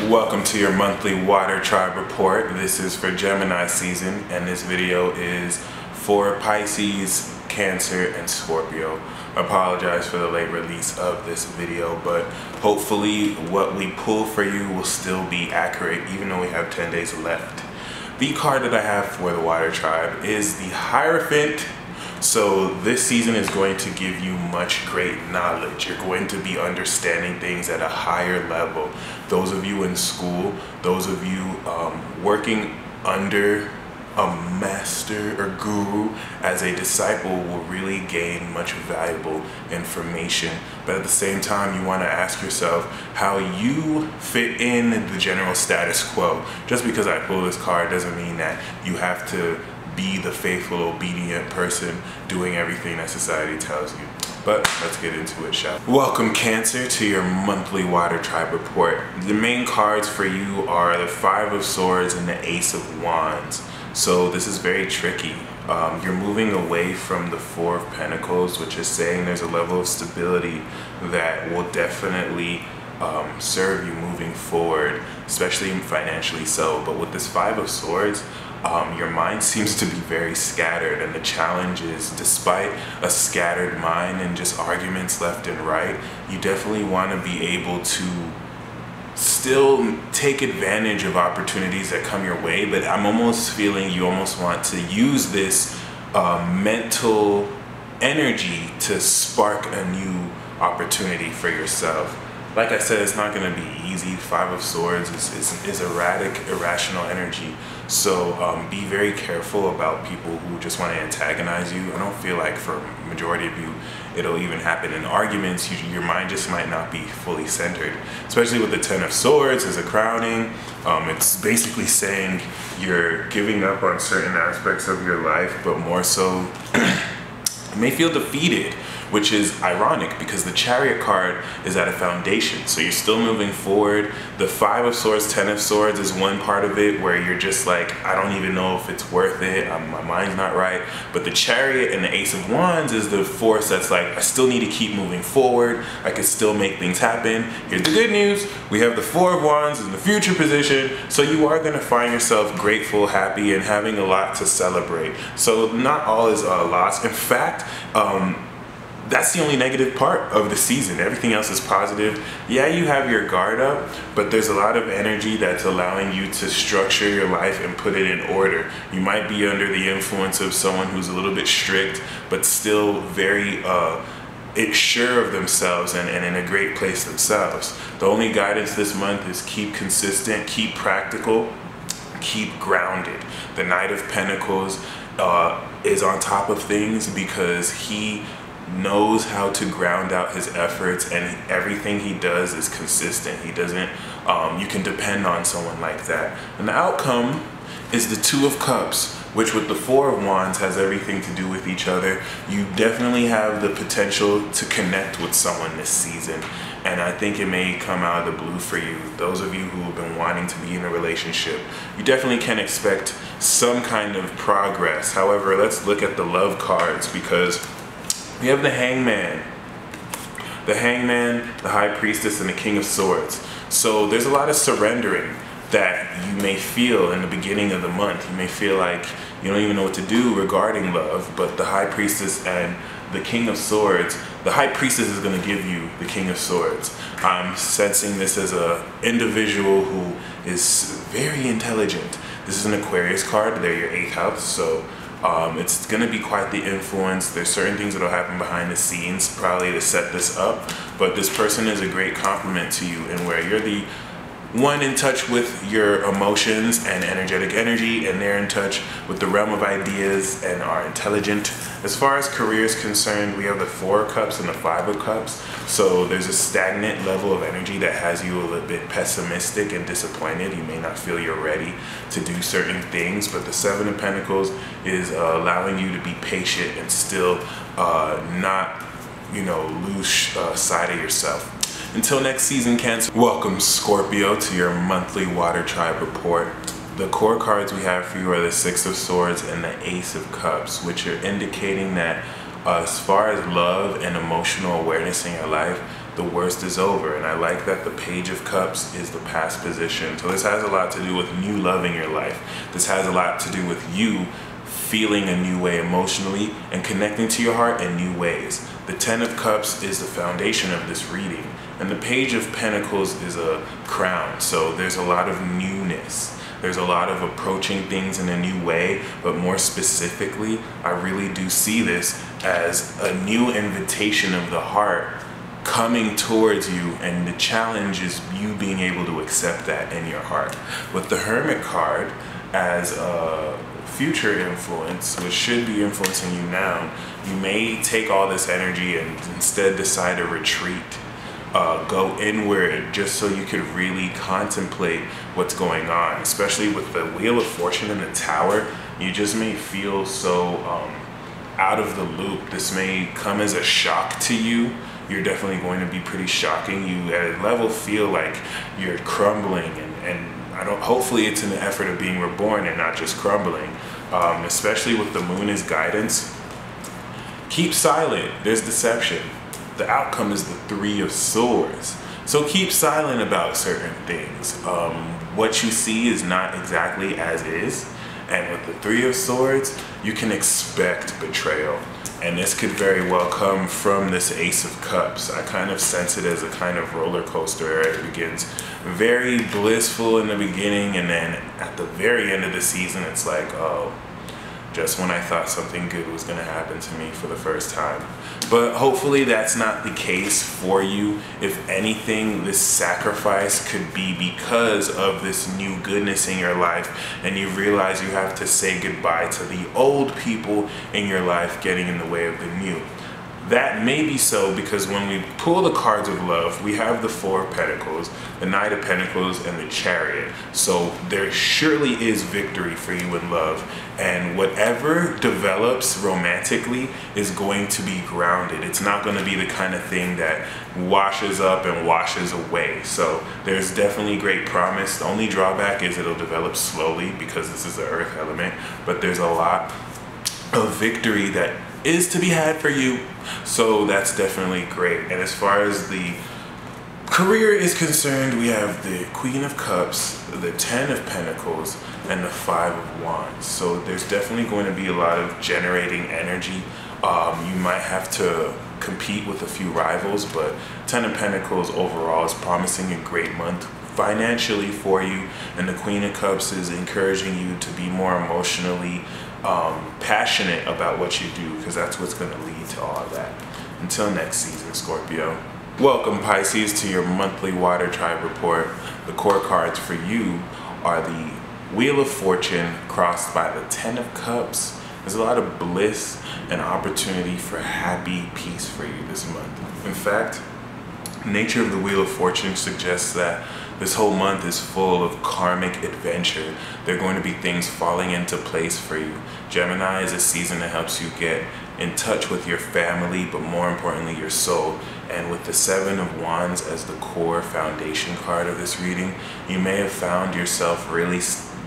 Welcome to your monthly water tribe report. This is for Gemini season, and this video is for Pisces, Cancer, and Scorpio. I apologize for the late release of this video, but hopefully what we pull for you will still be accurate even though we have 10 days left. The card that I have for the water tribe is the Hierophant. So this season is going to give you much great knowledge. You're going to be understanding things at a higher level. Those of you in school, those of you working under a master or guru as a disciple will really gain much valuable information. But at the same time, you want to ask yourself how you fit in the general status quo. Just because I pull this card doesn't mean that you have to be the faithful, obedient person doing everything that society tells you. But let's get into it, shall we? Welcome, Cancer, to your monthly water tribe report. The main cards for you are the Five of Swords and the Ace of Wands. So this is very tricky. You're moving away from the Four of Pentacles, which is saying there's a level of stability that will definitely serve you moving forward, especially financially so. But with this Five of Swords, your mind seems to be very scattered, and the challenge is, despite a scattered mind and just arguments left and right, you definitely want to be able to still take advantage of opportunities that come your way. But I'm almost feeling you almost want to use this mental energy to spark a new opportunity for yourself. Like I said, it's not going to be easy. Five of Swords is erratic, irrational energy. So be very careful about people who just want to antagonize you. I don't feel like for a majority of you it'll even happen in arguments. Your mind just might not be fully centered. Especially with the Ten of Swords as a crowning. It's basically saying you're giving up on certain aspects of your life, but more so you may feel defeated, which is ironic because the Chariot card is at a foundation. So you're still moving forward. The Five of Swords, Ten of Swords is one part of it where you're just like, I don't even know if it's worth it. My mind's not right. But the Chariot and the Ace of Wands is the force that's like, I still need to keep moving forward. I can still make things happen. Here's the good news. We have the Four of Wands in the future position. So you are gonna find yourself grateful, happy, and having a lot to celebrate. So not all is lost. In fact, that's the only negative part of the season. Everything else is positive. Yeah, you have your guard up, but there's a lot of energy that's allowing you to structure your life and put it in order. You might be under the influence of someone who's a little bit strict, but still very sure of themselves and in a great place themselves. The only guidance this month is keep consistent, keep practical, keep grounded. The Knight of Pentacles is on top of things because he knows how to ground out his efforts, and everything he does is consistent. He doesn't, you can depend on someone like that. And the outcome is the Two of Cups, which with the Four of Wands has everything to do with each other. You definitely have the potential to connect with someone this season, and I think it may come out of the blue for you. Those of you who have been wanting to be in a relationship, you definitely can expect some kind of progress. However, let's look at the love cards, because we have the Hangman, the High Priestess, and the King of Swords. So there's a lot of surrendering that you may feel in the beginning of the month. You may feel like you don't even know what to do regarding love, but the High Priestess and the King of Swords, the High Priestess is going to give you the King of Swords. I'm sensing this as an individual who is very intelligent. This is an Aquarius card. They're your 8th house, so it's going to be quite the influence. There's certain things that will happen behind the scenes probably to set this up, but this person is a great compliment to you, and where you're the one in touch with your emotions and energetic energy, and they're in touch with the realm of ideas and are intelligent. As far as career is concerned, we have the Four of Cups and the Five of Cups. So there's a stagnant level of energy that has you a little bit pessimistic and disappointed. You may not feel you're ready to do certain things, but the Seven of Pentacles is allowing you to be patient and still not, lose sight of yourself. Until next season, Cancer, welcome Scorpio to your monthly water tribe report. The core cards we have for you are the Six of Swords and the Ace of Cups, which are indicating that as far as love and emotional awareness in your life, the worst is over. And I like that the Page of Cups is the past position. So this has a lot to do with new love in your life. This has a lot to do with you feeling a new way emotionally and connecting to your heart in new ways. The Ten of Cups is the foundation of this reading, and the Page of Pentacles is a crown. So there's a lot of newness. There's a lot of approaching things in a new way, but more specifically, I really do see this as a new invitation of the heart coming towards you, and the challenge is you being able to accept that in your heart. With the Hermit card as a future influence, which should be influencing you now, you may take all this energy and instead decide to retreat. Go inward just so you could really contemplate what's going on, especially with the Wheel of Fortune and the Tower. You just may feel so out of the loop. This may come as a shock to you. You're definitely going to be pretty shocking. You at a level feel like you're crumbling, and hopefully it's in the effort of being reborn and not just crumbling. Especially with the Moon as guidance. Keep silent. There's deception. The outcome is the Three of Swords. So keep silent about certain things. What you see is not exactly as is. And with the Three of Swords, you can expect betrayal. And this could very well come from this Ace of Cups. I kind of sense it as a kind of roller coaster. It begins very blissful in the beginning, and then at the very end of the season, it's like, oh, just when I thought something good was going to happen to me for the first time. But hopefully that's not the case for you. If anything, this sacrifice could be because of this new goodness in your life, and you realize you have to say goodbye to the old people in your life getting in the way of the new. That may be so because when we pull the cards of love, we have the Four of Pentacles, the Knight of Pentacles, and the Chariot. So there surely is victory for you in love. And whatever develops romantically is going to be grounded. It's not going to be the kind of thing that washes up and washes away. So there's definitely great promise. The only drawback is it'll develop slowly because this is the earth element. But there's a lot of victory that is to be had for you. So that's definitely great. And as far as the career is concerned, we have the Queen of Cups, the Ten of Pentacles, and the Five of Wands. So there's definitely going to be a lot of generating energy. You might have to compete with a few rivals, but Ten of Pentacles overall is promising a great month financially for you, and the Queen of Cups is encouraging you to be more emotionally passionate about what you do, because that's what's going to lead to all of that. Until next season, Scorpio. Welcome, Pisces, to your monthly Water Tribe report. The core cards for you are the Wheel of Fortune crossed by the Ten of Cups. There's a lot of bliss and opportunity for happy peace for you this month. In fact, the nature of the Wheel of Fortune suggests that this whole month is full of karmic adventure. There are going to be things falling into place for you. Gemini is a season that helps you get in touch with your family, but more importantly, your soul. And with the Seven of Wands as the core foundation card of this reading, you may have found yourself really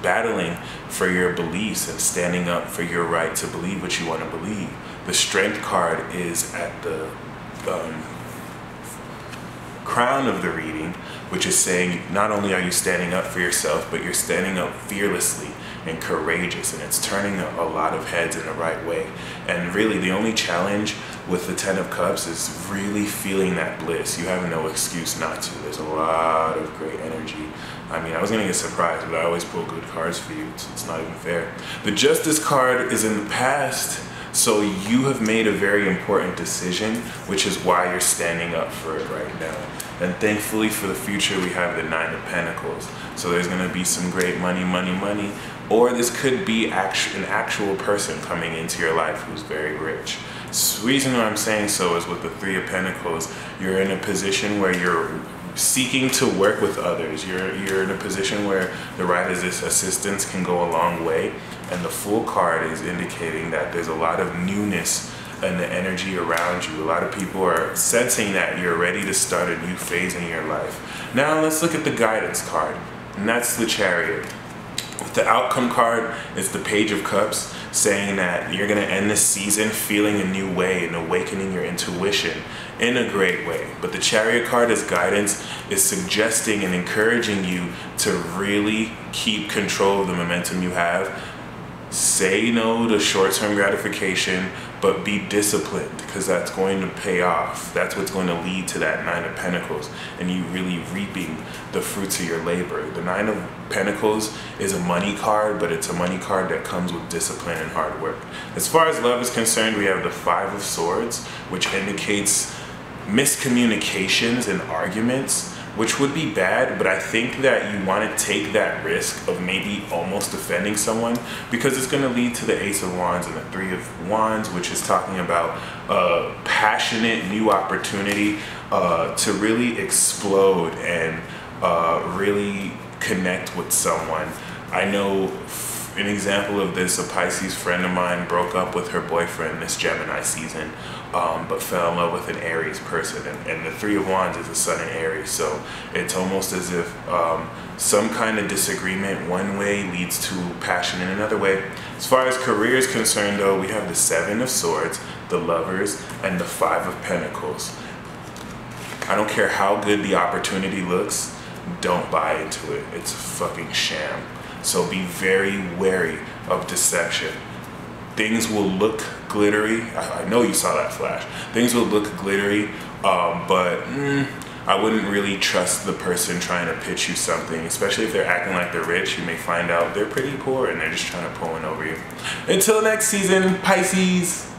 battling for your beliefs and standing up for your right to believe what you want to believe. The Strength card is at the crown of the reading, which is saying not only are you standing up for yourself, but you're standing up fearlessly and courageous, and it's turning a lot of heads in the right way. And really the only challenge with the Ten of Cups is really feeling that bliss. You have no excuse not to. There's a lot of great energy. I mean, I was gonna get surprised, but I always pull good cards for you. It's not even fair. The Justice card is in the past, so you have made a very important decision, which is why you're standing up for it right now. And thankfully for the future, we have the Nine of Pentacles. So there's gonna be some great money, money, money. Or this could be an actual person coming into your life who's very rich. So the reason why I'm saying so is with the Three of Pentacles, you're in a position where you're seeking to work with others. You're in a position where the right assistance can go a long way. And the Fool card is indicating that there's a lot of newness in the energy around you. A lot of people are sensing that you're ready to start a new phase in your life. Now let's look at the Guidance card, and that's the Chariot. The outcome card is the Page of Cups, saying that you're going to end this season feeling a new way and awakening your intuition in a great way. But the Chariot card as guidance is suggesting and encouraging you to really keep control of the momentum you have. Say no to short-term gratification, but be disciplined, because that's going to pay off. That's what's going to lead to that Nine of Pentacles and you really reaping the fruits of your labor. The Nine of Pentacles is a money card, but it's a money card that comes with discipline and hard work. As far as love is concerned, we have the Five of Swords, which indicates miscommunications and arguments, which would be bad, but I think that you want to take that risk of maybe almost offending someone, because it's going to lead to the Ace of Wands and the Three of Wands, which is talking about a passionate new opportunity to really explode and really connect with someone. I know an example of this, a Pisces friend of mine broke up with her boyfriend this Gemini season, but fell in love with an Aries person, and the Three of Wands is the Sun in Aries, so it's almost as if some kind of disagreement one way leads to passion in another way. As far as career is concerned though, we have the Seven of Swords, the Lovers, and the Five of Pentacles. I don't care how good the opportunity looks, don't buy into it. It's a fucking sham. So be very wary of deception. Things will look glittery. I know you saw that flash. Things will look glittery, but I wouldn't really trust the person trying to pitch you something, especially if they're acting like they're rich. You may find out they're pretty poor and they're just trying to pull one over you. Until next season, Pisces.